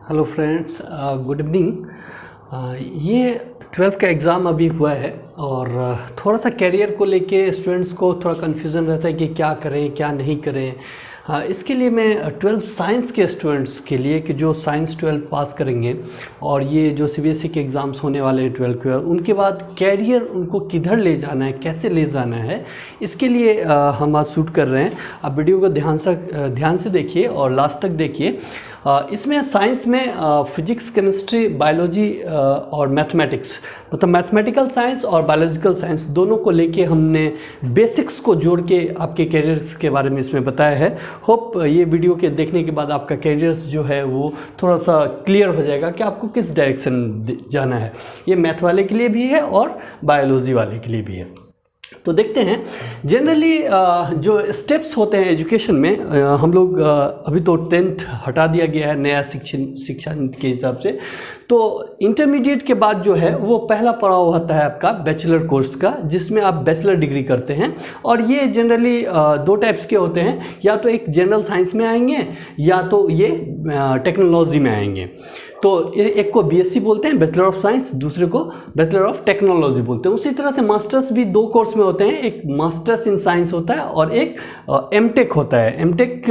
Hello friends, good evening. ये 12th का exam अभी हुआ है और थोड़ा सा कैरियर को लेके स्टूडेंट्स को थोड़ा कन्फ्यूज़न रहता है कि क्या करें क्या नहीं करें। इसके लिए मैं 12th साइंस के स्टूडेंट्स के लिए कि जो साइंस 12 पास करेंगे और ये जो सीबीएसई के एग्ज़ाम्स होने वाले हैं 12 के, उनके बाद कैरियर उनको किधर ले जाना है, कैसे ले जाना है, इसके लिए हम आज शूट कर रहे हैं। आप वीडियो को ध्यान से देखिए और लास्ट तक देखिए। इसमें साइंस में फिजिक्स, केमिस्ट्री, बायोलॉजी और मैथमेटिक्स, मतलब मैथमेटिकल साइंस और बायोलॉजिकल साइंस दोनों को लेके हमने बेसिक्स को जोड़ के आपके कैरियर्स के बारे में इसमें बताया है। होप ये वीडियो के देखने के बाद आपका कैरियर्स जो है वो थोड़ा सा क्लियर हो जाएगा कि आपको किस डायरेक्शन जाना है। ये मैथ वाले के लिए भी है और बायोलॉजी वाले के लिए भी है। तो देखते हैं जनरली जो स्टेप्स होते हैं एजुकेशन में, हम लोग अभी तो 10th हटा दिया गया है नया शिक्षा नीति के हिसाब से। तो इंटरमीडिएट के बाद जो है वो पहला पड़ाव होता है आपका बैचलर कोर्स का, जिसमें आप बैचलर डिग्री करते हैं। और ये जनरली दो टाइप्स के होते हैं, या तो एक जनरल साइंस में आएंगे या तो ये टेक्नोलॉजी में आएंगे। तो एक को बीएससी बोलते हैं, बैचलर ऑफ साइंस, दूसरे को बैचलर ऑफ टेक्नोलॉजी बोलते हैं। उसी तरह से मास्टर्स भी दो कोर्स में होते हैं, एक मास्टर्स इन साइंस होता है और एक एमटेक होता है। एमटेक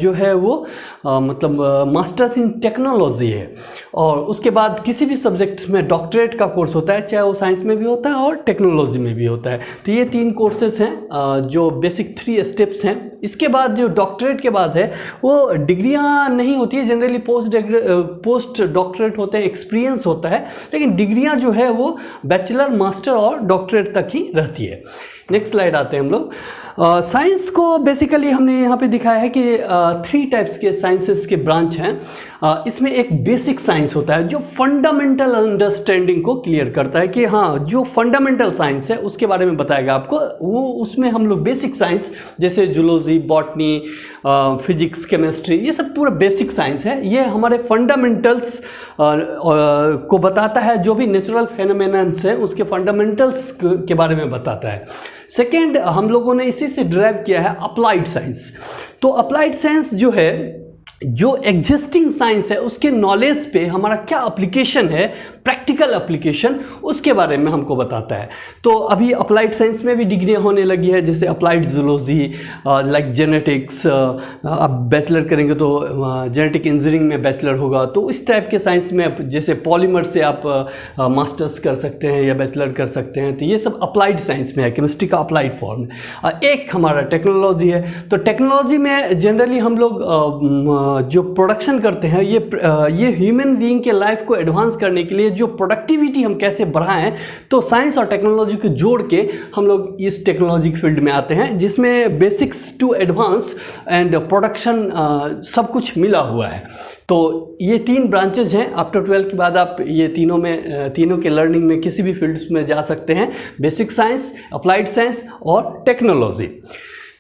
जो है वो मतलब मास्टर्स इन टेक्नोलॉजी है। और उसके बाद किसी भी सब्जेक्ट में डॉक्टरेट का कोर्स होता है, चाहे वो साइंस में भी होता है और टेक्नोलॉजी में भी होता है। तो ये तीन कोर्सेज हैं जो बेसिक 3 स्टेप्स हैं। इसके बाद जो डॉक्टरेट के बाद है वो डिग्रियां नहीं होती है, जनरली पोस्ट डॉक्टरेट होते हैं, एक्सपीरियंस होता है, लेकिन डिग्रियां जो है वो बैचलर, मास्टर और डॉक्टरेट तक ही रहती है। नेक्स्ट स्लाइड आते हैं हम लोग। साइंस को बेसिकली हमने यहाँ पे दिखाया है कि 3 टाइप्स के साइंसेस के ब्रांच हैं। इसमें एक बेसिक साइंस होता है जो फंडामेंटल अंडरस्टैंडिंग को क्लियर करता है कि हाँ, जो फंडामेंटल साइंस है उसके बारे में बताएगा आपको। वो उसमें हम लोग बेसिक साइंस जैसे जूलॉजी, बॉटनी, फिजिक्स, केमिस्ट्री, ये सब पूरा बेसिक साइंस है। ये हमारे फंडामेंटल्स को बताता है, जो भी नेचुरल फेनोमेनन्स है उसके फंडामेंटल्स के बारे में बताता है। सेकेंड, हम लोगों ने इसी से ड्राइव किया है अप्लाइड साइंस। तो अप्लाइड साइंस जो है, जो एग्जिस्टिंग साइंस है उसके नॉलेज पे हमारा क्या एप्लीकेशन है, प्रैक्टिकल एप्लीकेशन, उसके बारे में हमको बताता है। तो अभी अप्लाइड साइंस में भी डिग्रियां होने लगी है, जैसे अप्लाइड जूलॉजी, लाइक जेनेटिक्स। आप बैचलर करेंगे तो जेनेटिक इंजीनियरिंग में बैचलर होगा। तो इस टाइप के साइंस में जैसे पॉलीमर से आप मास्टर्स कर सकते हैं या बैचलर कर सकते हैं। तो ये सब अप्लाइड साइंस में है, केमिस्ट्री का अप्लाइड फॉर्म है। एक हमारा टेक्नोलॉजी है। तो टेक्नोलॉजी में जनरली हम लोग जो प्रोडक्शन करते हैं, ये ह्यूमन बीइंग के लाइफ को एडवांस करने के लिए जो प्रोडक्टिविटी हम कैसे बढ़ाएं, तो साइंस और टेक्नोलॉजी को जोड़ के हम लोग इस टेक्नोलॉजी फील्ड में आते हैं, जिसमें basics to advance and production सब कुछ मिला हुआ है। तो ये 3 ब्रांचेज हैं। आफ्टर 12 के बाद आप ये तीनों के लर्निंग में किसी भी फील्ड्स में जा सकते हैं, बेसिक साइंस, अप्लाइड साइंस और टेक्नोलॉजी।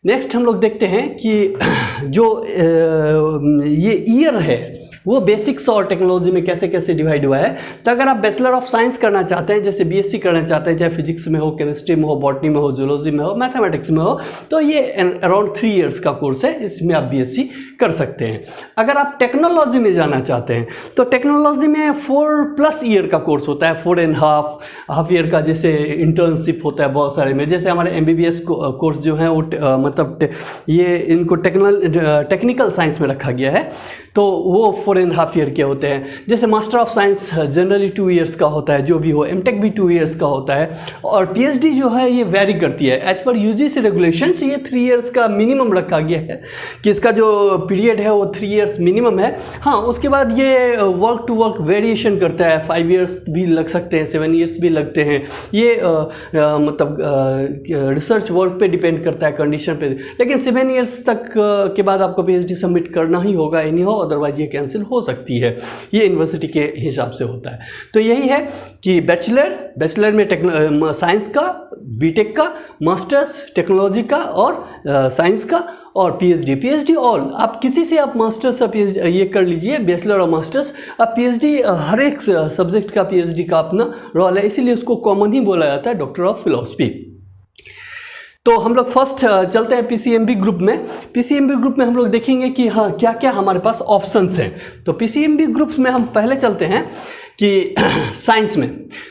नेक्स्ट हम लोग देखते हैं कि जो ये ईयर है वो बेसिक्स और टेक्नोलॉजी में कैसे कैसे डिवाइड हुआ है। तो अगर आप बैचलर ऑफ साइंस करना चाहते हैं, जैसे बीएससी करना चाहते हैं, चाहे फिजिक्स में हो, केमिस्ट्री में हो, बॉटनी में हो, जूलॉजी में हो, मैथमेटिक्स में हो, तो ये अराउंड 3 इयर्स का कोर्स है, इसमें आप बीएससी कर सकते हैं। अगर आप टेक्नोलॉजी में जाना चाहते हैं तो टेक्नोलॉजी में 4+ ईयर का कोर्स होता है, 4.5 ईयर का, जैसे इंटर्नशिप होता है बहुत सारे में। जैसे हमारे MBBS कोर्स जो है वो मतलब ये इनको टेक्निकल साइंस में रखा गया है, तो वो 4.5 ईयर के होते हैं। जैसे master of science generally 2 years का होता है, जो भी हो। एमटेक भी 2 इयर्स का होता है। और पीएचडी जो है ये वैरी करती है एज पर यूजीसी रेगुलेशंस। ये 3 इयर्स का मिनिमम रखा गया है कि इसका जो पीरियड है वो 3 इयर्स मिनिमम है। हाँ, उसके बाद ये वर्क टू वर्क वेरिएशन करता है, 5 इयर्स भी लग सकते हैं, 7 इयर्स भी लगते हैं। ये मतलब रिसर्च वर्क पे डिपेंड करता है, कंडीशन पे। लेकिन 7 इयर्स तक के बाद आपको पीएचडी सबमिट करना ही होगा, एनी हो, अदरवाइज ये कैंसिल हो सकती है। ये यूनिवर्सिटी के हिसाब से होता है। तो यही है कि बैचलर में साइंस का, बीटेक का, मास्टर्स टेक्नोलॉजी का और साइंस का, और पीएचडी ऑल। आप किसी से आप मास्टर्स या पीएचडी ये कर लीजिए, बैचलर और मास्टर्स। अब पीएचडी हर एक सब्जेक्ट का पीएचडी का अपना रोल है, इसीलिए उसको कॉमन ही बोला जाता है, डॉक्टर ऑफ फिलॉसफी। तो हम लोग फर्स्ट चलते हैं पीसीएमबी ग्रुप में। पीसीएमबी ग्रुप में हम लोग देखेंगे कि हाँ क्या क्या हमारे पास ऑप्शंस हैं। तो पीसीएमबी ग्रुप्स में हम पहले चलते हैं कि साइंस में,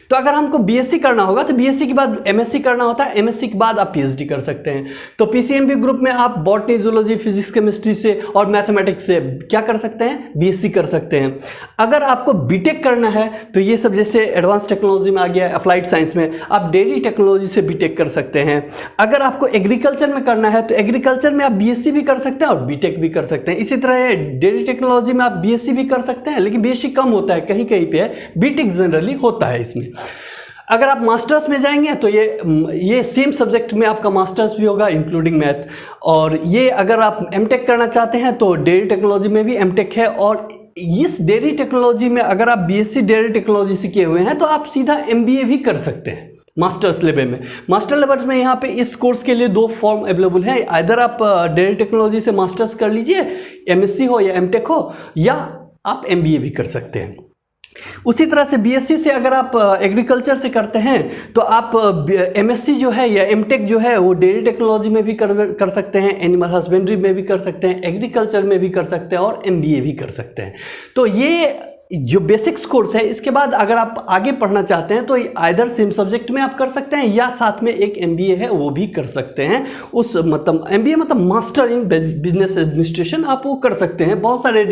तो अगर हमको बीएससी करना होगा तो बीएससी के बाद एमएससी करना होता है, एमएससी के बाद आप पीएचडी कर सकते हैं। तो पीसीएमबी ग्रुप में आप बॉटनी, जूलॉजी, फिजिक्स, केमिस्ट्री से और मैथमेटिक्स से क्या कर सकते हैं, बीएससी कर सकते हैं। अगर आपको बीटेक करना है तो ये सब जैसे एडवांस टेक्नोलॉजी में आ गया, अप्लाइड साइंस में आप डेयरी टेक्नोलॉजी से बीटेक कर सकते हैं। अगर आपको एग्रीकल्चर में करना है तो एग्रीकल्चर में आप बीएससी भी कर सकते हैं और बीटेक भी कर सकते हैं। इसी तरह डेयरी टेक्नोलॉजी में आप बीएससी भी कर सकते हैं, लेकिन बीएससी कम होता है, कहीं कहीं पे है, बीटेक जनरली होता है इसमें। अगर आप मास्टर्स में जाएंगे तो ये सेम सब्जेक्ट में आपका मास्टर्स भी होगा इंक्लूडिंग मैथ। और ये अगर आप एमटेक करना चाहते हैं तो डेयरी टेक्नोलॉजी में भी एमटेक है, और इस डेयरी टेक्नोलॉजी में अगर आप बीएससी डेयरी टेक्नोलॉजी से किए हुए हैं तो आप सीधा एमबीए भी कर सकते हैं मास्टर्स लेवल में। मास्टर लेवल में यहाँ पे इस कोर्स के लिए 2 फॉर्म अवेलेबल है, आइदर आप डेयरी टेक्नोलॉजी से मास्टर्स कर लीजिए, एमएससी हो या एमटेक हो, या आप एमबीए भी कर सकते हैं। उसी तरह से बीएससी से अगर आप एग्रीकल्चर से करते हैं तो आप एमएससी जो है या एमटेक जो है वो डेयरी टेक्नोलॉजी में भी कर सकते हैं, एनिमल हस्बेंड्री में भी कर सकते हैं, एग्रीकल्चर में भी कर सकते हैं और एमबीए भी कर सकते हैं। तो ये जो बेसिक्स कोर्स है, इसके बाद अगर आप आगे पढ़ना चाहते हैं तो आइदर सेम सब्जेक्ट में आप कर सकते हैं या साथ में एक एमबीए है वो भी कर सकते हैं। उस मतलब एमबीए मतलब मास्टर इन बिजनेस एडमिनिस्ट्रेशन आप वो कर सकते हैं। बहुत सारे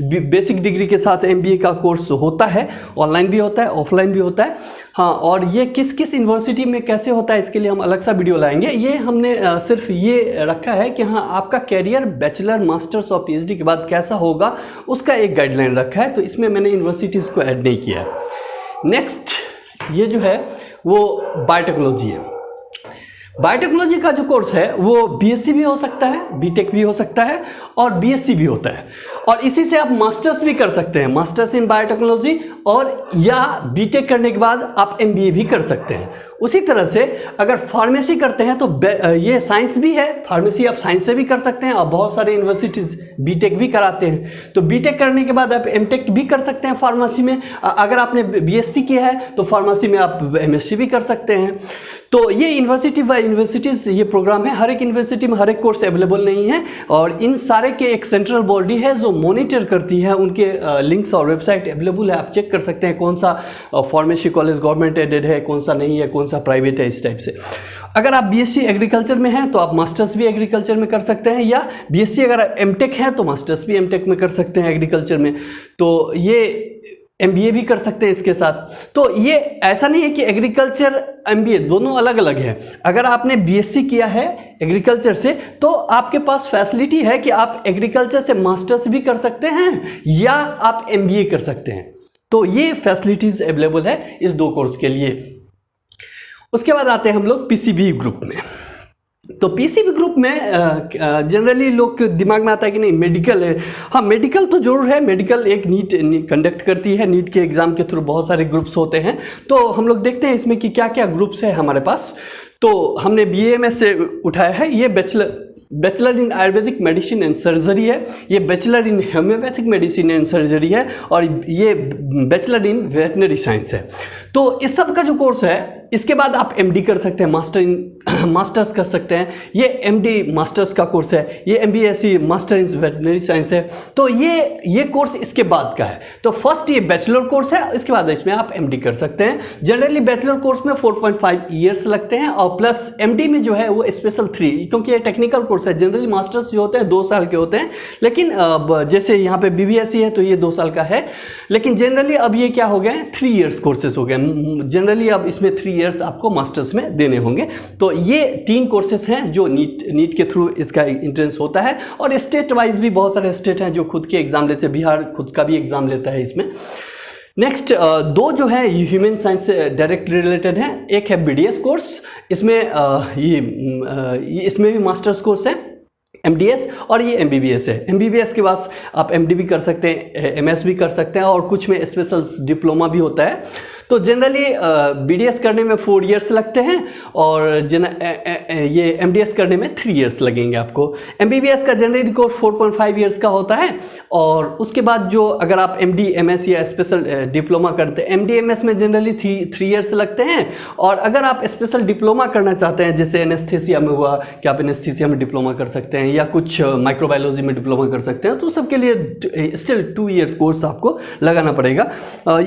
बेसिक डिग्री के साथ एमबीए का कोर्स होता है, ऑनलाइन भी होता है, ऑफलाइन भी होता है। हाँ, और ये किस किस यूनिवर्सिटी में कैसे होता है इसके लिए हम अलग सा वीडियो लाएंगे। ये हमने सिर्फ ये रखा है कि हाँ आपका कैरियर बैचलर, मास्टर्स और पीएचडी के बाद कैसा होगा उसका एक गाइडलाइन रखा है, तो इसमें मैंने यूनिवर्सिटीज़ को ऐड नहीं किया है। नेक्स्ट ये जो है वो बायोटेक्नोलॉजी है। बायोटेक्नोलॉजी का जो कोर्स है वो बीएससी भी हो सकता है, बीटेक भी हो सकता है और बीएससी भी होता है, और इसी से आप मास्टर्स भी कर सकते हैं, मास्टर्स इन बायोटेक्नोलॉजी, और या बीटेक करने के बाद आप एमबीए भी कर सकते हैं। उसी तरह से अगर फार्मेसी करते हैं तो ये साइंस भी है, फार्मेसी आप साइंस से भी कर सकते हैं और बहुत सारे यूनिवर्सिटीज़ बीटेक भी कराते हैं। तो बीटेक करने के बाद आप एमटेक भी कर सकते हैं फार्मेसी में। अगर आपने बीएससी किया है तो फार्मेसी में आप एमएससी भी कर सकते हैं। तो ये यूनिवर्सिटी बाय यूनिवर्सिटीज़ ये प्रोग्राम है, हर एक यूनिवर्सिटी में हर एक कोर्स अवेलेबल नहीं है, और इन सारे के एक सेंट्रल बॉडी है जो मॉनिटर करती है। उनके लिंक्स और वेबसाइट अवेलेबल है, आप चेक कर सकते हैं कौन सा फार्मेसी कॉलेज गवर्नमेंट एडेड है, कौन सा नहीं है, कौन सा प्राइवेट है, इस टाइप से। अगर आप बीएससी एग्रीकल्चर में हैं तो आप मास्टर्स भी एग्रीकल्चर में कर सकते हैं, या बीएससी अगर एमटेक है तो मास्टर्स भी एमटेक में कर सकते हैं एग्रीकल्चर में। तो ये एमबीए भी कर सकते हैं इसके साथ। तो ये ऐसा नहीं है कि एग्रीकल्चर एमबीए दोनों अलग अलग है। अगर आपने बीएससी किया है एग्रीकल्चर से तो आपके पास फैसिलिटी है कि आप एग्रीकल्चर से मास्टर्स भी कर सकते हैं या आप एमबीए कर सकते हैं। तो ये फैसिलिटीज़ अवेलेबल है इस 2 कोर्स के लिए। उसके बाद आते हैं हम लोग पीसीबी ग्रुप में। तो पीसीबी ग्रुप में जनरली लोग के दिमाग में आता है कि नहीं मेडिकल है। हाँ, मेडिकल तो जरूर है, मेडिकल एक नीट कंडक्ट करती है, नीट के एग्ज़ाम के थ्रू बहुत सारे ग्रुप्स होते हैं। तो हम लोग देखते हैं इसमें कि क्या क्या ग्रुप्स है हमारे पास। तो हमने बीएएमएस से उठाया है, ये bachelor in Ayurvedic medicine and surgery है, ये bachelor in homeopathic medicine and surgery है, और ये बैचलर इन वेटनरी साइंस है। तो इस सब का जो कोर्स है इसके बाद आप एमडी कर सकते हैं, मास्टर्स कर सकते हैं। ये एमडी मास्टर्स का कोर्स है, ये MBSC master in veterinary science है। तो ये कोर्स इसके बाद का है। तो फर्स्ट ये बैचलर कोर्स है, इसके बाद इसमें आप एमडी कर सकते हैं। जनरली बैचलर कोर्स में 4.5 ईयर्स लगते हैं, और प्लस एमडी में जो है वो स्पेशल 3, क्योंकि ये टेक्निकल कोर्स है। जनरली मास्टर्स जो होते हैं 2 साल के होते हैं, लेकिन जैसे यहाँ पे बीबीएससी है तो ये 2 साल का है, लेकिन जनरली अब ये क्या हो गए हैं, 3 ईयर्स कोर्सेज हो गए। जनरली अब इसमें 3 ईयर्स आपको मास्टर्स में देने होंगे। तो ये 3 कोर्सेज हैं जो नीट के थ्रू इसका एंट्रेंस होता है, और स्टेट वाइज भी बहुत सारे स्टेट हैं जो खुद के एग्जाम लेते हैं। बिहार खुद का भी एग्जाम लेता है इसमें। नेक्स्ट 2 जो है ह्यूमन साइंस से डायरेक्ट रिलेटेड है। एक है बीडीएस कोर्स, इसमें इसमें भी मास्टर्स कोर्स है एमडीएस, और ये एमबीबीएस है। एमबीबीएस के बाद आप एमडी भी कर सकते हैं, एमएस भी कर सकते हैं, और कुछ में स्पेशल डिप्लोमा भी होता है। तो जनरली BDS करने में 4 इयर्स लगते हैं और ये MDS करने में 3 इयर्स लगेंगे आपको। MBBS का जनरली कोर्स 4.5 इयर्स का होता है और उसके बाद जो अगर आप MD MS या स्पेशल डिप्लोमा करते हैं, MD MS में जनरली 3 इयर्स लगते हैं। और अगर आप स्पेशल डिप्लोमा करना चाहते हैं, जैसे एनेस्थीसिया में हुआ कि आप एनेस्थीसिया में डिप्लोमा कर सकते हैं या कुछ माइक्रोबायोलॉजी में डिप्लोमा कर सकते हैं, तो सबके लिए स्टिल 2 इयर्स कोर्स आपको लगाना पड़ेगा।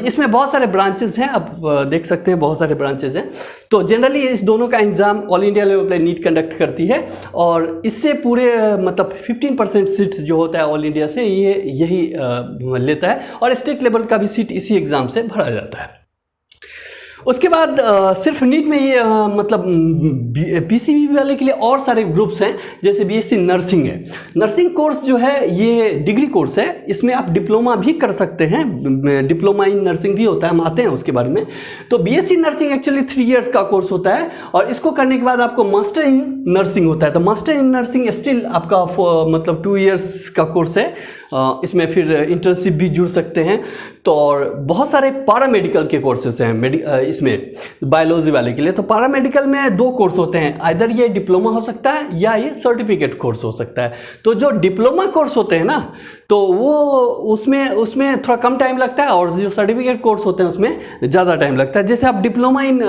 इसमें बहुत सारे ब्रांचेज हैं, आप देख सकते हैं बहुत सारे ब्रांचेज हैं। तो जनरली इस दोनों का एग्जाम ऑल इंडिया लेवल पर नीट कंडक्ट करती है और इससे पूरे मतलब 15% सीट जो होता है ऑल इंडिया से ये यही लेता है और स्टेट लेवल का भी सीट इसी एग्ज़ाम से भरा जाता है। उसके बाद सिर्फ नीट में ये मतलब PCB वाले के लिए और सारे ग्रुप्स हैं, जैसे BSc नर्सिंग है। नर्सिंग कोर्स जो है ये डिग्री कोर्स है, इसमें आप डिप्लोमा भी कर सकते हैं, डिप्लोमा इन नर्सिंग भी होता है, हम आते हैं उसके बारे में। तो BSc नर्सिंग एक्चुअली 3 इयर्स का कोर्स होता है और इसको करने के बाद आपको मास्टर इन नर्सिंग होता है। तो मास्टर इन नर्सिंग स्टिल आपका मतलब 2 इयर्स का कोर्स है। इसमें फिर इंटर्नशिप भी जुड़ सकते हैं। तो और बहुत सारे पैरामेडिकल के कोर्सेज हैं इसमें बायोलॉजी वाले के लिए। तो पैरामेडिकल में 2 कोर्स होते हैं, आइदर ये डिप्लोमा हो सकता है या ये सर्टिफिकेट कोर्स हो सकता है। तो जो डिप्लोमा कोर्स होते हैं ना, तो वो उसमें थोड़ा कम टाइम लगता है और जो सर्टिफिकेट कोर्स होते हैं उसमें ज़्यादा टाइम लगता है। जैसे आप डिप्लोमा इन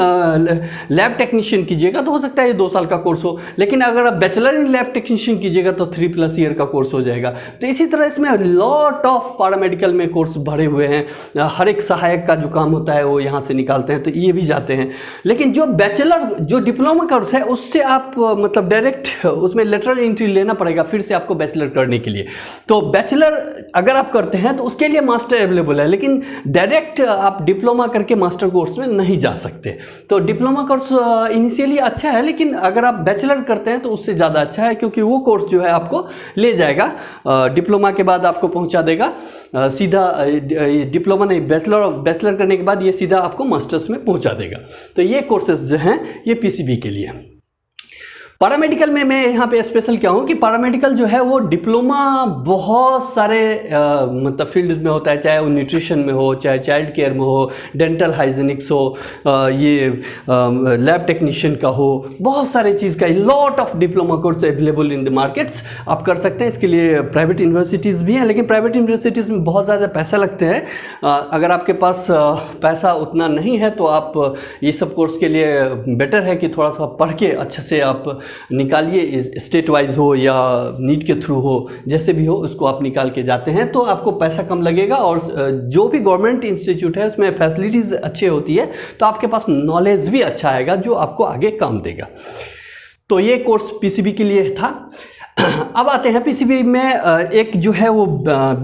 लैब टेक्नीशियन कीजिएगा तो हो सकता है ये 2 साल का कोर्स हो, लेकिन अगर आप बैचलर इन लैब टेक्नीशियन कीजिएगा तो 3+ ईयर का कोर्स हो जाएगा। तो इसी तरह इसमें लॉट ऑफ पैरामेडिकल में कोर्स भरे हुए हैं। हर एक सहायक का जो काम होता है वो यहाँ से निकालते हैं, तो ये भी जाते हैं। लेकिन जो बैचलर जो डिप्लोमा कोर्स है उससे आप मतलब डायरेक्ट उसमें लेटरल एंट्री लेना पड़ेगा फिर से आपको बैचलर करने के लिए। तो बैचलर अगर आप करते हैं तो उसके लिए मास्टर अवेलेबल है, लेकिन डायरेक्ट आप डिप्लोमा करके मास्टर कोर्स में नहीं जा सकते। तो डिप्लोमा कोर्स इनिशियली अच्छा है, लेकिन अगर आप बैचलर करते हैं तो उससे ज़्यादा अच्छा है, क्योंकि वो कोर्स जो है आपको ले जाएगा डिप्लोमा के बाद आपको पहुंचा देगा सीधा डिप्लोमा नहीं बैचलर करने के बाद ये सीधा आपको मास्टर्स में पहुंचा देगा। तो ये कोर्सेज जो हैं ये PCB के लिए। पैरामेडिकल में मैं यहाँ पे स्पेशल क्या हूँ कि पैरामेडिकल जो है वो डिप्लोमा बहुत सारे मतलब फील्ड्स में होता है, चाहे वो न्यूट्रिशन में हो, चाहे चाइल्ड केयर में हो, डेंटल हाइजीनिक्स हो, ये लैब टेक्नीशियन का हो, बहुत सारे चीज़ का lot of diploma course available in the markets आप कर सकते हैं। इसके लिए प्राइवेट यूनिवर्सिटीज़ भी हैं, लेकिन प्राइवेट यूनिवर्सिटीज़ में बहुत ज़्यादा पैसा लगते हैं। अगर आपके पास पैसा उतना नहीं है तो आप ये सब कोर्स के लिए बेटर है कि थोड़ा सा पढ़ के अच्छे से आप निकालिए, स्टेट वाइज हो या नीट के थ्रू हो, जैसे भी हो उसको आप निकाल के जाते हैं तो आपको पैसा कम लगेगा और जो भी गवर्नमेंट इंस्टीट्यूट है उसमें फैसिलिटीज़ अच्छी होती है, तो आपके पास नॉलेज भी अच्छा आएगा जो आपको आगे काम देगा। तो ये कोर्स PCB के लिए था। अब आते हैं PCB में एक जो है वो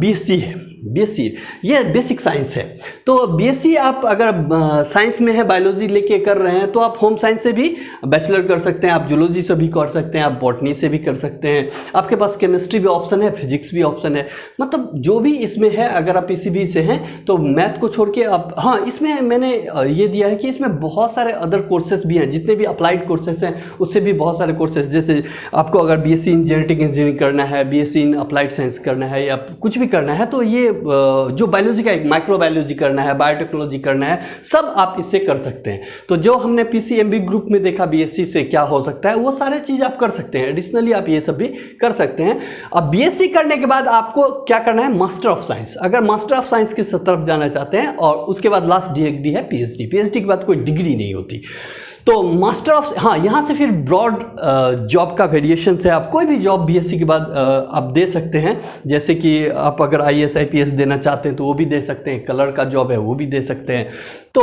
BSc है। BSc ये बेसिक साइंस है। तो BSc आप अगर साइंस में है, बायोलॉजी लेके कर रहे हैं तो आप होम साइंस से भी बैचलर कर सकते हैं, आप जूलॉजी से भी कर सकते हैं, आप बॉटनी से भी कर सकते हैं, आपके पास केमिस्ट्री भी ऑप्शन है, फिजिक्स भी ऑप्शन है, मतलब जो भी इसमें है। अगर आप PCB से हैं तो मैथ को छोड़ के आप, हाँ इसमें मैंने ये दिया है कि इसमें बहुत सारे अदर कोर्सेज भी हैं, जितने भी अप्लाइड कोर्सेज हैं उससे भी बहुत सारे कोर्सेज, जैसे आपको अगर BSc इन जेनेटिक इंजीनियरिंग करना है, BSc इन अप्लाइड साइंस करना है या कुछ भी करना है, तो ये जो बायोलॉजी का एक माइक्रोबायोलॉजी करना है, बायोटेक्नोलॉजी करना है, सब आप इससे कर सकते हैं। तो जो हमने PCMB ग्रुप में देखा BSc से क्या हो सकता है, वो सारे चीज़ आप कर सकते हैं। एडिशनली आप ये सब भी कर सकते हैं। अब BSc करने के बाद आपको क्या करना है, मास्टर ऑफ साइंस। अगर मास्टर ऑफ साइंस की तरफ जाना चाहते हैं और उसके बाद लास्ट डिग्री है PhD। PhD के बाद कोई डिग्री नहीं होती। तो मास्टर ऑफ, हाँ यहाँ से फिर ब्रॉड जॉब का वेरिएशन है। आप कोई भी जॉब BSc के बाद आप दे सकते हैं, जैसे कि आप अगर IAS IPS देना चाहते हैं तो वो भी दे सकते हैं, कलर का जॉब है वो भी दे सकते हैं। तो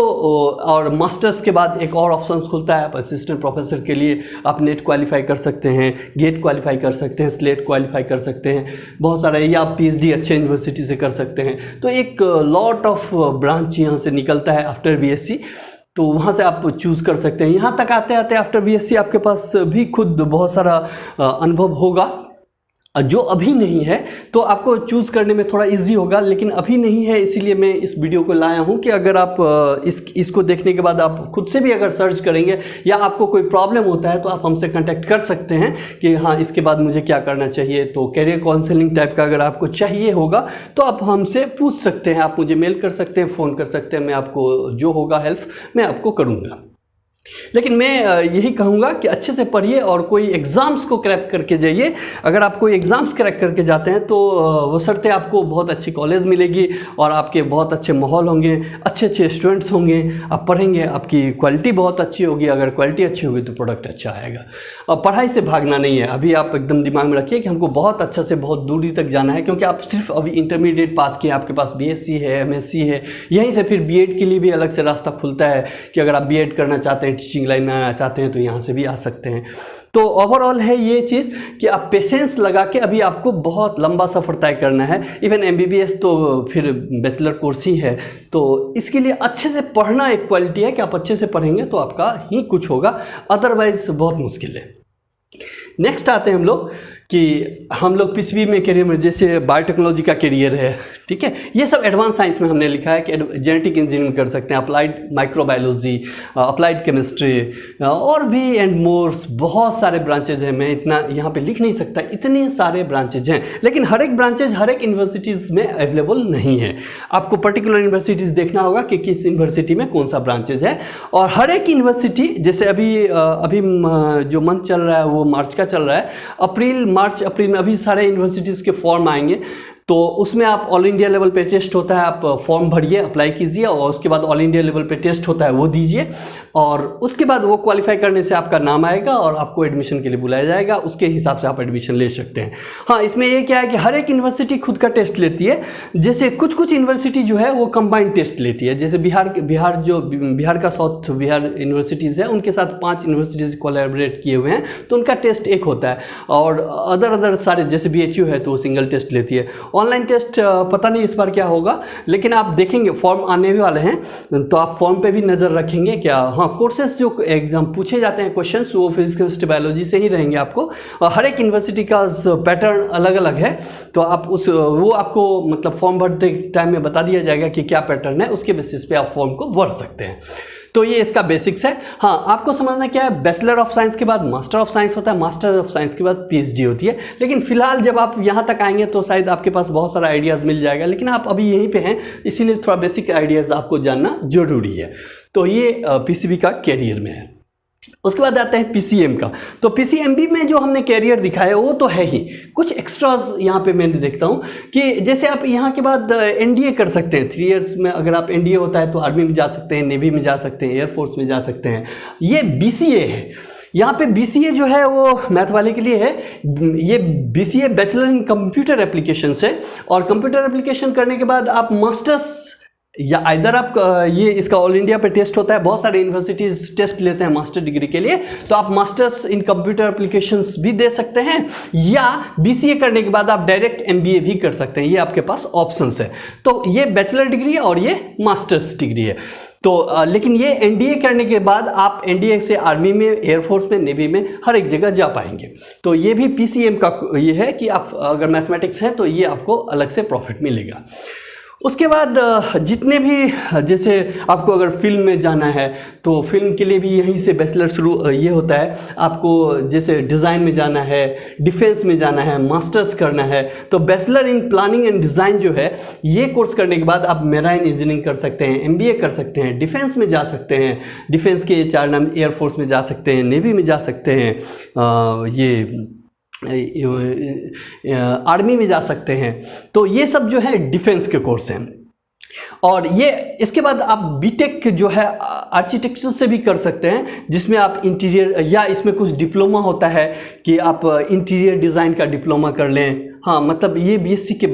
और मास्टर्स के बाद एक और ऑप्शन खुलता है, आप असिस्टेंट प्रोफेसर के लिए आप नेट क्वालिफाई कर सकते हैं, गेट क्वालिफाई कर सकते हैं, स्लेट क्वालिफाई कर सकते हैं, बहुत सारे, या आप PhD अच्छे यूनिवर्सिटी से कर सकते हैं। तो एक लॉट ऑफ ब्रांच यहाँ से निकलता है आफ्टर BSc, तो वहाँ से आप चूज़ कर सकते हैं। यहाँ तक आते आते आफ्टर BSc आपके पास भी खुद बहुत सारा अनुभव होगा। जो अभी नहीं है तो आपको चूज़ करने में थोड़ा इजी होगा, लेकिन अभी नहीं है इसीलिए मैं इस वीडियो को लाया हूं कि अगर आप इसको देखने के बाद आप खुद से भी अगर सर्च करेंगे या आपको कोई प्रॉब्लम होता है तो आप हमसे कांटेक्ट कर सकते हैं कि हाँ इसके बाद मुझे क्या करना चाहिए। तो कैरियर काउंसलिंग टाइप का अगर आपको चाहिए होगा तो आप हमसे पूछ सकते हैं, आप मुझे मेल कर सकते हैं, फ़ोन कर सकते हैं, मैं आपको जो होगा हेल्प मैं आपको करूँगा। लेकिन मैं यही कहूँगा कि अच्छे से पढ़िए और कोई एग्ज़ाम्स को क्रैक करके जाइए। अगर आप कोई एग्ज़ाम्स क्रैक करके जाते हैं तो बशर्ते आपको बहुत अच्छी कॉलेज मिलेगी और आपके बहुत अच्छे माहौल होंगे, अच्छे अच्छे स्टूडेंट्स होंगे, आप पढ़ेंगे, आपकी क्वालिटी बहुत अच्छी होगी। अगर क्वालिटी अच्छी होगी तो प्रोडक्ट अच्छा आएगा। और पढ़ाई से भागना नहीं है, अभी आप एकदम दिमाग में रखिए कि हमको बहुत अच्छा से बहुत दूरी तक जाना है, क्योंकि आप सिर्फ अभी इंटरमीडिएट पास किए, आपके पास BSc है, MSc है, यहीं से फिर B.Ed के लिए भी अलग से रास्ता खुलता है कि अगर आप B.Ed करना चाहते हैं, टीचिंग लाइन में आना चाहते हैं तो यहाँ से भी आ सकते हैं। तो ओवरऑल है ये चीज़ कि आप पेशेंस लगा के अभी आपको बहुत लंबा सफ़र तय करना है। इवन MBBS तो फिर बैचलर कोर्स ही है, तो इसके लिए अच्छे से पढ़ना एक क्वालिटी है कि आप अच्छे से पढ़ेंगे तो आपका ही कुछ होगा, अदरवाइज बहुत मुश्किल है। नेक्स्ट आते हैं हम लोग PCB में करियर में, जैसे बायोटेक्नोलॉजी का करियर है, ठीक है, ये सब एडवांस साइंस में हमने लिखा है कि जेनेटिक इंजीनियरिंग कर सकते हैं, अप्लाइड माइक्रोबायोलॉजी, अप्लाइड केमिस्ट्री और भी एंड मोर्स, बहुत सारे ब्रांचेज हैं। मैं इतना यहाँ पे लिख नहीं सकता, इतने सारे ब्रांचेज हैं, लेकिन हर एक ब्रांचेज हर एक यूनिवर्सिटीज़ में अवेलेबल नहीं है। आपको पर्टिकुलर यूनिवर्सिटीज़ देखना होगा कि किस यूनिवर्सिटी में कौन सा ब्रांचेज है। और हर एक यूनिवर्सिटी, जैसे अभी जो मंथ चल रहा है वो मार्च का चल रहा है, मार्च अप्रैल में अभी सारे यूनिवर्सिटीज़ के फॉर्म आएंगे, तो उसमें आप ऑल इंडिया लेवल पे टेस्ट होता है, आप फॉर्म भरिए, अप्लाई कीजिए और उसके बाद ऑल इंडिया लेवल पे टेस्ट होता है वो दीजिए, और उसके बाद वो क्वालिफाई करने से आपका नाम आएगा और आपको एडमिशन के लिए बुलाया जाएगा, उसके हिसाब से आप एडमिशन ले सकते हैं। हाँ, इसमें ये क्या है कि हर एक यूनिवर्सिटी खुद का टेस्ट लेती है। जैसे कुछ यूनिवर्सिटी जो है वो कंबाइंड टेस्ट लेती है, जैसे बिहार का साउथ बिहार यूनिवर्सिटीज़ है, उनके साथ 5 यूनिवर्सिटीज़ कोलैबोरेट किए हुए हैं, तो उनका टेस्ट एक होता है। और अदर सारे जैसे BHU है तो वो सिंगल टेस्ट लेती है। ऑनलाइन टेस्ट पता नहीं इस बार क्या होगा, लेकिन आप देखेंगे फॉर्म आने वाले हैं तो आप फॉर्म पे भी नज़र रखेंगे क्या। हाँ, कोर्सेज जो एग्जाम पूछे जाते हैं क्वेश्चंस वो फिजिक्स केमिस्ट्री बायोलॉजी से ही रहेंगे आपको, और हर एक यूनिवर्सिटी का पैटर्न अलग अलग है, तो आप वो आपको मतलब फॉर्म भरते टाइम में बता दिया जाएगा कि क्या पैटर्न है, उसके बेसिस पे आप फॉर्म को भर सकते हैं। तो ये इसका बेसिक्स है। हाँ, आपको समझना क्या है, बैचलर ऑफ साइंस के बाद मास्टर ऑफ साइंस होता है, मास्टर ऑफ साइंस के बाद PhD होती है। लेकिन फिलहाल जब आप यहाँ तक आएंगे तो शायद आपके पास बहुत सारा आइडियाज़ मिल जाएगा, लेकिन आप अभी यहीं पे हैं इसीलिए थोड़ा बेसिक आइडियाज़ आपको जानना जरूरी है। तो ये PCB का कैरियर में है। उसके बाद आता है PCM का। तो PCMB में जो हमने कैरियर दिखाया वो तो है ही, कुछ एक्स्ट्राज यहाँ पे मैंने देखता हूँ कि जैसे आप यहाँ के बाद NDA कर सकते हैं 3 इयर्स में। अगर आप NDA होता है तो आर्मी में जा सकते हैं, नेवी में जा सकते हैं, एयरफोर्स में जा सकते हैं। ये BCA है, यहाँ पे BCA जो है वो मैथ वाले के लिए है। ये BCA bachelor in computer application है, और कंप्यूटर एप्लीकेशन करने के बाद आप मास्टर्स या इधर आप ये इसका ऑल इंडिया पे टेस्ट होता है, बहुत सारे यूनिवर्सिटीज़ टेस्ट लेते हैं मास्टर डिग्री के लिए, तो आप मास्टर्स इन कंप्यूटर एप्लीकेशंस भी दे सकते हैं, या BCA करने के बाद आप डायरेक्ट MBA भी कर सकते हैं। ये आपके पास ऑप्शंस है। तो ये बैचलर डिग्री है और ये मास्टर्स डिग्री है। तो लेकिन ये NDA करने के बाद आप NDA से आर्मी में, एयरफोर्स में, नेवी में हर एक जगह जा पाएंगे। तो ये भी PCM का ये है कि आप अगर मैथमेटिक्स है तो ये आपको अलग से प्रॉफिट मिलेगा। उसके बाद जितने भी, जैसे आपको अगर फिल्म में जाना है तो फिल्म के लिए भी यहीं से बैचलर शुरू ये होता है। आपको जैसे डिज़ाइन में जाना है, डिफेंस में जाना है, मास्टर्स करना है, तो bachelor in planning and design जो है ये कोर्स करने के बाद आप मेराइन इंजीनियरिंग कर सकते हैं, MBA कर सकते हैं, डिफेंस में जा सकते हैं, डिफेंस के 4 नाम, एयरफोर्स में जा सकते हैं, नेवी में जा सकते हैं, आर्मी में जा सकते हैं। तो ये सब जो है डिफेंस के कोर्स हैं। और ये इसके बाद आप बीटेक जो है आर्किटेक्चर से भी कर सकते हैं, जिसमें आप इंटीरियर, या इसमें कुछ डिप्लोमा होता है कि आप इंटीरियर डिज़ाइन का डिप्लोमा कर लें। हाँ, मतलब ये BSc के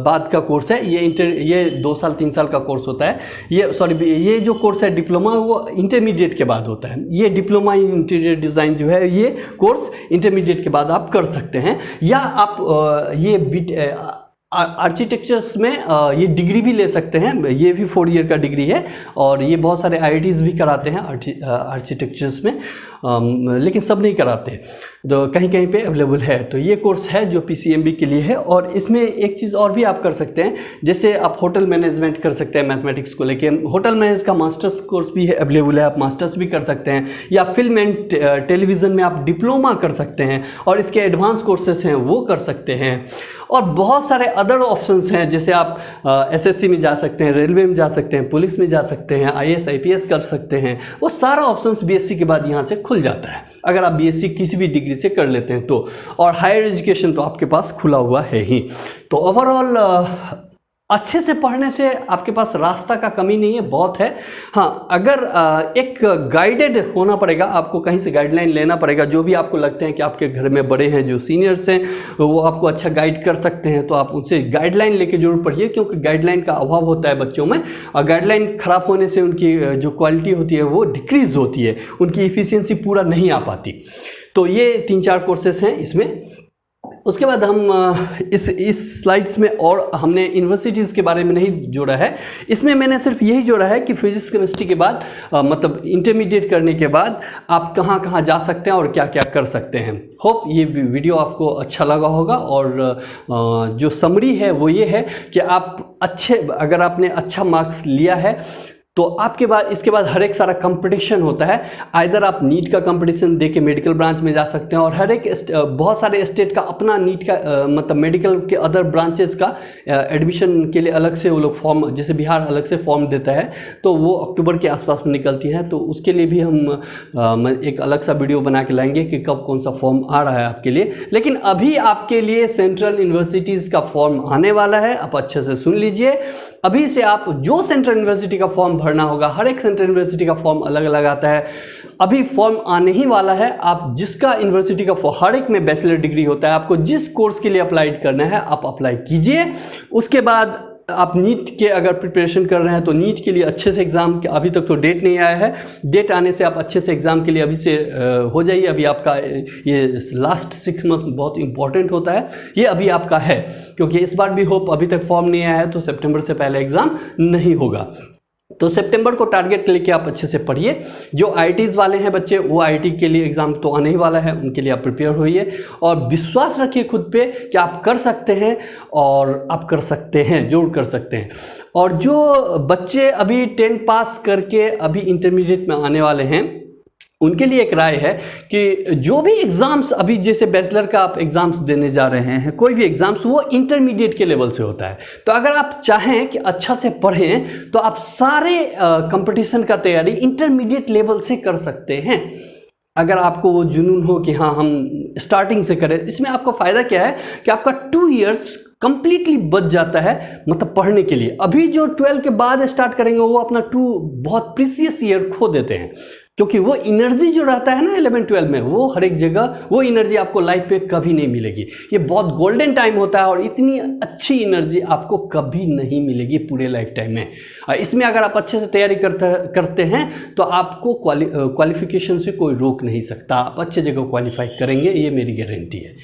बाद का कोर्स है, ये 2 साल 3 साल का कोर्स होता है। ये जो कोर्स है डिप्लोमा वो इंटरमीडिएट के बाद होता है। ये डिप्लोमा इन इंटीरियर डिज़ाइन जो है ये कोर्स इंटरमीडिएट के बाद आप कर सकते हैं, या आप ये आर्किटेक्चर्स में ये डिग्री भी ले सकते हैं। ये भी 4 ईयर का डिग्री है, और ये बहुत सारे IITs भी कराते हैं आर्किटेक्चर्स में। लेकिन सब नहीं कराते, तो कहीं कहीं पे अवेलेबल है। तो ये कोर्स है जो PCMB के लिए है। और इसमें एक चीज़ और भी आप कर सकते हैं, जैसे आप होटल मैनेजमेंट कर सकते हैं मैथमेटिक्स को लेके। होटल मैनेज का मास्टर्स कोर्स भी है, अवेलेबल है, आप मास्टर्स भी कर सकते हैं, या फिल्म एंड टेलीविज़न में आप डिप्लोमा कर सकते हैं और इसके एडवांस कोर्सेज हैं वो कर सकते हैं। और बहुत सारे अदर ऑप्शंस हैं, जैसे आप SSC में जा सकते हैं, रेलवे में जा सकते हैं, पुलिस में जा सकते हैं, IAS IPS कर सकते हैं। वो सारा ऑप्शंस BSc के बाद यहाँ से खुल जाता है, अगर आप BSc किसी भी डिग्री से कर लेते हैं तो। और हायर एजुकेशन तो आपके पास खुला हुआ है ही। तो ओवरऑल अच्छे से पढ़ने से आपके पास रास्ता का कमी नहीं है, बहुत है। हाँ, अगर एक गाइडेड होना पड़ेगा, आपको कहीं से गाइडलाइन लेना पड़ेगा। जो भी आपको लगते हैं कि आपके घर में बड़े हैं, जो सीनियर्स हैं, वो आपको अच्छा गाइड कर सकते हैं, तो आप उनसे गाइडलाइन लेके जरूर पढ़िए, क्योंकि गाइडलाइन का अभाव होता है बच्चों में। और गाइडलाइन ख़राब होने से उनकी जो क्वालिटी होती है वो डिक्रीज़ होती है, उनकी इफ़िशियंसी पूरा नहीं आ पाती। तो ये 3-4 कोर्सेज हैं इसमें। उसके बाद हम इस स्लाइड्स में और हमने यूनिवर्सिटीज़ के बारे में नहीं जोड़ा है, इसमें मैंने सिर्फ यही जोड़ा है कि फिजिक्स केमिस्ट्री के बाद मतलब इंटरमीडिएट करने के बाद आप कहाँ कहाँ जा सकते हैं और क्या क्या कर सकते हैं। होप ये वीडियो आपको अच्छा लगा होगा। और जो समरी है वो ये है कि आप अगर आपने अच्छा मार्क्स लिया है तो आपके बाद इसके बाद हर एक सारा कंपटीशन होता है। आइदर आप नीट का कंपटीशन दे के मेडिकल ब्रांच में जा सकते हैं, और हर एक बहुत सारे स्टेट का अपना नीट का मतलब मेडिकल के अदर ब्रांचेस का एडमिशन के लिए अलग से वो लोग फॉर्म, जैसे बिहार अलग से फॉर्म देता है, तो वो अक्टूबर के आसपास में निकलती हैं। तो उसके लिए भी हम एक अलग सा वीडियो बना के लाएंगे कि कब कौन सा फॉर्म आ रहा है आपके लिए। लेकिन अभी आपके लिए सेंट्रल यूनिवर्सिटीज़ का फॉर्म आने वाला है, आप अच्छे से सुन लीजिए। अभी से आप जो सेंट्रल यूनिवर्सिटी का फॉर्म भरना होगा, हर एक सेंट्रल यूनिवर्सिटी का फॉर्म अलग अलग आता है, अभी फॉर्म आने ही वाला है। आप जिसका यूनिवर्सिटी का हर एक में बैचलर डिग्री होता है, आपको जिस कोर्स के लिए अप्लाई करना है आप अप्लाई कीजिए। उसके बाद आप नीट के अगर प्रिपरेशन कर रहे हैं तो नीट के लिए अच्छे से एग्ज़ाम, अभी तक तो डेट नहीं आया है, डेट आने से आप अच्छे से एग्ज़ाम के लिए अभी से हो जाइए। अभी आपका ये लास्ट 6 मंथ बहुत इंपॉर्टेंट होता है, ये अभी आपका है, क्योंकि इस बार भी होप अभी तक फॉर्म नहीं आया है तो सितंबर से पहले एग्ज़ाम नहीं होगा। तो सितंबर को टारगेट लेके आप अच्छे से पढ़िए। जो IITs वाले हैं बच्चे, वो IIT के लिए एग्ज़ाम तो आने ही वाला है, उनके लिए आप प्रिपेयर होइए और विश्वास रखिए खुद पे कि आप कर सकते हैं, और आप कर सकते हैं, जरूर कर सकते हैं। और जो बच्चे अभी 10 पास करके अभी इंटरमीडिएट में आने वाले हैं, उनके लिए एक राय है कि जो भी एग्ज़ाम्स अभी, जैसे बैचलर का आप एग्ज़ाम्स देने जा रहे हैं, कोई भी एग्ज़ाम्स, वो इंटरमीडिएट के लेवल से होता है। तो अगर आप चाहें कि अच्छा से पढ़ें तो आप सारे कंपटीशन का तैयारी इंटरमीडिएट लेवल से कर सकते हैं। अगर आपको वो जुनून हो कि हाँ हम स्टार्टिंग से करें, इसमें आपको फ़ायदा क्या है कि आपका 2 इयर्स कंप्लीटली बच जाता है, मतलब पढ़ने के लिए। अभी जो 12 के बाद स्टार्ट करेंगे वो अपना 2 बहुत प्रीसियस ईयर खो देते हैं, क्योंकि वो एनर्जी जो रहता है ना 11-12 में, वो हर एक जगह वो एनर्जी आपको लाइफ में कभी नहीं मिलेगी। ये बहुत गोल्डन टाइम होता है और इतनी अच्छी एनर्जी आपको कभी नहीं मिलेगी पूरे लाइफ टाइम में। इसमें अगर आप अच्छे से तैयारी करते हैं तो आपको क्वालिफिकेशन से कोई रोक नहीं सकता, आप अच्छे जगह क्वालिफाई करेंगे, ये मेरी गारंटी है।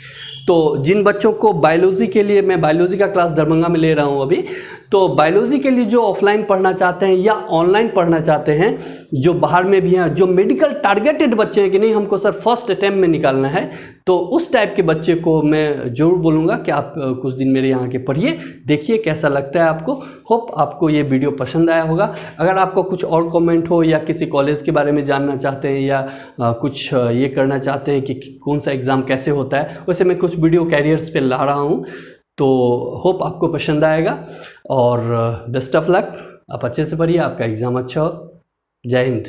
तो जिन बच्चों को बायोलॉजी के लिए, मैं बायोलॉजी का क्लास दरभंगा में ले रहा हूँ अभी, तो बायोलॉजी के लिए जो ऑफलाइन पढ़ना चाहते हैं या ऑनलाइन पढ़ना चाहते हैं, जो बाहर में भी हैं, जो मेडिकल टारगेटेड बच्चे हैं कि नहीं हमको सर फर्स्ट अटैम्प्ट में निकालना है, तो उस टाइप के बच्चे को मैं ज़रूर बोलूँगा कि आप कुछ दिन मेरे यहाँ के पढ़िए, देखिए कैसा लगता है आपको। होप आपको ये वीडियो पसंद आया होगा। अगर आपको कुछ और कमेंट हो या किसी कॉलेज के बारे में जानना चाहते हैं या कुछ ये करना चाहते हैं कि कौन सा एग्ज़ाम कैसे होता है, वैसे मैं कुछ वीडियो कैरियर्स पे ला रहा हूँ, तो होप आपको पसंद आएगा। और बेस्ट ऑफ लक, आप अच्छे से पढ़िए, आपका एग्ज़ाम अच्छा हो। जय हिंद।